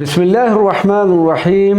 بسم الله الرحمن الرحيم।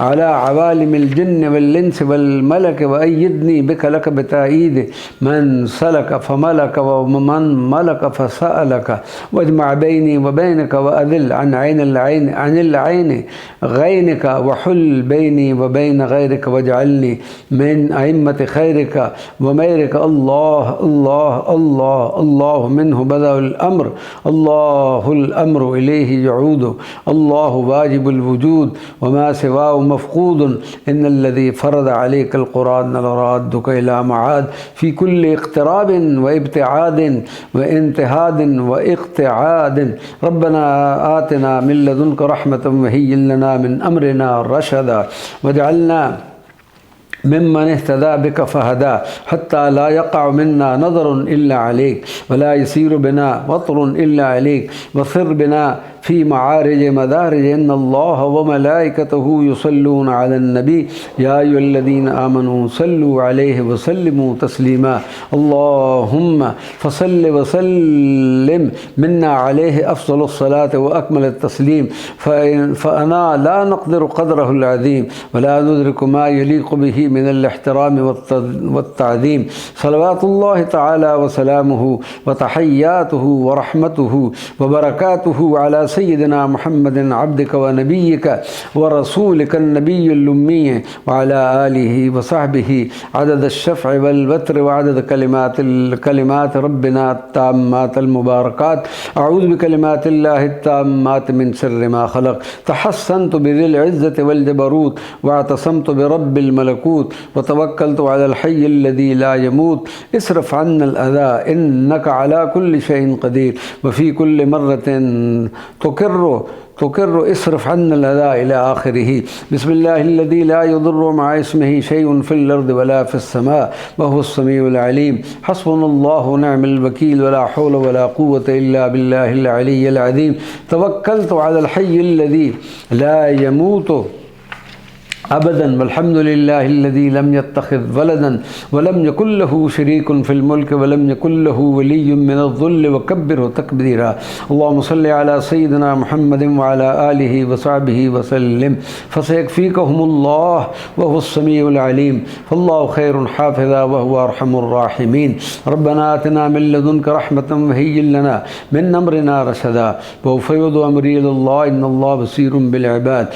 على عوالم الجن والإنس والملك، وأيدني بك لك بتأييد من سلك فملك ومن ملك فسألك، واجمع بيني وبينك وأذل عن العين غينك، وحل بيني وبين غيرك، واجعلني من أئمة خيرك وميرك. الله الله الله الله منه بدأ الأمر، الله الأمر إليه يعود، الله واجب الوجود وما سواه مفقود، إن الذي فرض عليك القرآن لرادك إلى معاد، في كل اقتراب وابتعاد وانتهاد واقتعاد. ربنا آتنا من لدنك رحمة وهيئ لنا من أمرنا رشدا، واجعلنا ممن اهتدى بك فهدى، حتى لا يقع منا نظر إلا عليك، ولا يسير بنا وطر إلا عليك، وصر بنا في معارج مدارج. إن الله وملائكته يصلون على النبي، يا أيها الذين آمنوا صلوا عليه وسلموا تسليما. اللهم فصل وسلم منا عليه أفضل الصلاة وأكمل التسليم، فأنا لا نقدر قدره العظيم، ولا ندرك ما يليق به من الاحترام والتعظيم. صلوات الله تعالى وسلامه وتحياته ورحمته وبركاته على سيدنا محمد عبدك ونبيك ورسولك النبي الأمي، وعلى آله وصحبه عدد الشفع والوتر وعدد كلمات ربنا التامات المباركات. أعوذ بكلمات الله التامات من شر ما خلق. تحسنت بذي العزة والجبروت، واعتصمت برب الملكوت، وتوكلت على الحي الذي لا يموت. اصرف عنا الأذى إنك على كل شيء قدير. وفي كل مرة تكر اصرف عنا الأذى إلى آخره. بسم الله الذي لا يضر مع اسمه شيء في الأرض ولا في السماء وهو السميع العليم. حسبنا الله ونعم الوكيل، ولا حول ولا قوة إلا بالله العلي العظيم. توكلت على الحي الذي لا يموت أبدا، والحمد لله الذي لم يتخذ ولدا ولم يكن له شريك في الملك ولم يكن له ولي من الذل، وكبره تكبيرا. اللهم صل على سيدنا محمد وعلى آله وصحبه وسلم، فسيكفيكهم الله وهو السميع العليم، فالله خير حافظا وهو أرحم الراحمين. ربنا آتنا من لدنك رحمة وهيئ لنا من أمرنا رشدا، وأفوض أمري إلى الله إن الله بصير بالعباد.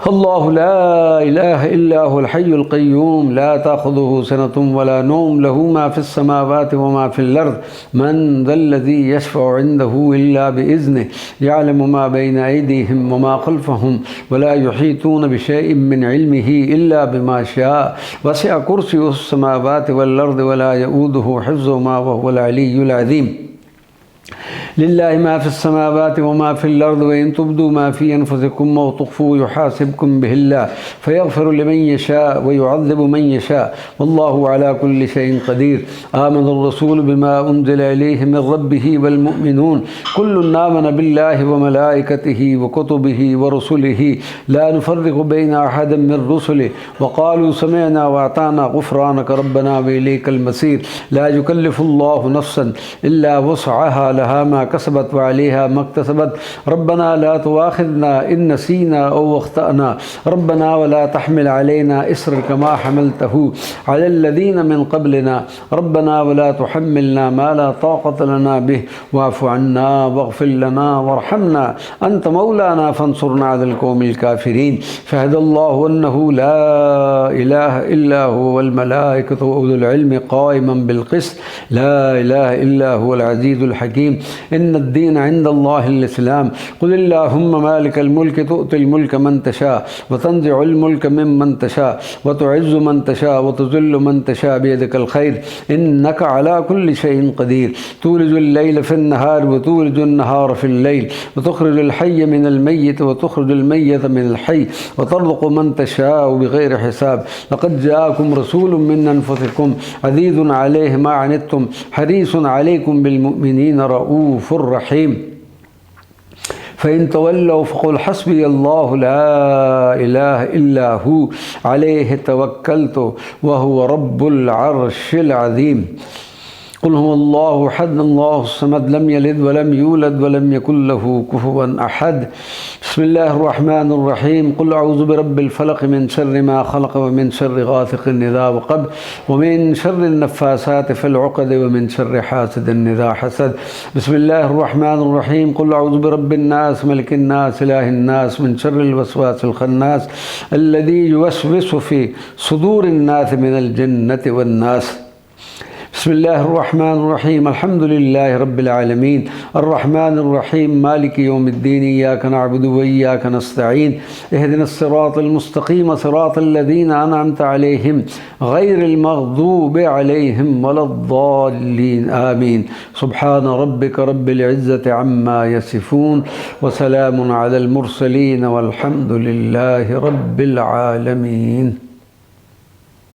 الله لا إله إلا هو الحي القيوم، لا تأخذه سنة ولا نوم، له ما في السماوات وما في الأرض. من ذا الذي يشفع عنده إلا بإذنه، يعلم ما بين أيديهم وما خلفهم، ولا يحيطون بشيء من علمه إلا بما شاء. وسع كرسيه السماوات والأرض ولا يؤوده حفظهما وهو العلي العظيم. لله ما في السماوات وما في الأرض، وإن تبدوا ما في أنفسكم أو تخفوه يحاسبكم به الله، فيغفر لمن يشاء ويعذب من يشاء، والله على كل شيء قدير. آمن الرسول بما أنزل إليه من ربه والمؤمنون كل آمن بالله وملائكته وكتبه ورسله، لا نفرق بين أحد من رسله، وقالوا سمعنا وأطعنا غفرانك ربنا وإليك المصير. لا يكلف الله نفسا إلا وسعها، لها ما كسبت وعليها ما اكتسبت. ربنا لا تؤاخذنا إن نسينا أو أخطأنا، ربنا ولا تحمل علينا إصرا كما حملته على الذين من قبلنا، ربنا ولا تحملنا ما لا طاقة لنا به، واعف عنا واغفر لنا وارحمنا، أنت مولانا فانصرنا على القوم الكافرين. شهد الله أنه لا إله إلا هو والملائكة وأولو العلم قائما بالقسط، لا إله إلا هو العزيز الحكيم. إن الدين عند الله الإسلام. قل اللهم مالك الملك تؤتي الملك من تشاء، وتنزع الملك ممن تشاء، وتعز من تشاء، وتذل من تشاء، بيدك الخير إنك على كل شيء قدير. تولج الليل في النهار وتولج النهار في الليل، وتخرج الحي من الميت وتخرج الميت من الحي، وترزق من تشاء بغير حساب. لقد جاءكم رسول من أنفسكم عزيز عليه ما عنتم حريص عليكم بالمؤمنين رؤوف رحيم. فإن تولوا فقل حسبي الله لا إله إلا هو عليه توكلت وهو رب العرش العظيم. قل هو الله أحد الله الصمد لم يلد ولم يولد ولم يكن له كفوا أحد. بسم الله الرحمن الرحيم. قل أعوذ برب الفلق من شر ما خلق ومن شر غاسق إذا وقب ومن شر النفاثات في العقد ومن شر حاسد إذا حسد. بسم الله الرحمن الرحيم. قل أعوذ برب الناس ملك الناس إله الناس من شر الوسواس الخناس الذي يوسوس في صدور الناس من الجنة والناس. بسم الله الرحمن الرحيم. الحمد لله رب العالمين الرحمن الرحيم مالك يوم الدين إياك نعبد وإياك نستعين اهدنا الصراط المستقيم صراط الذين أنعمت عليهم غير المغضوب عليهم ولا الضالين آمين. سبحان ربك رب العزة عما يصفون وسلام على المرسلين والحمد لله رب العالمين.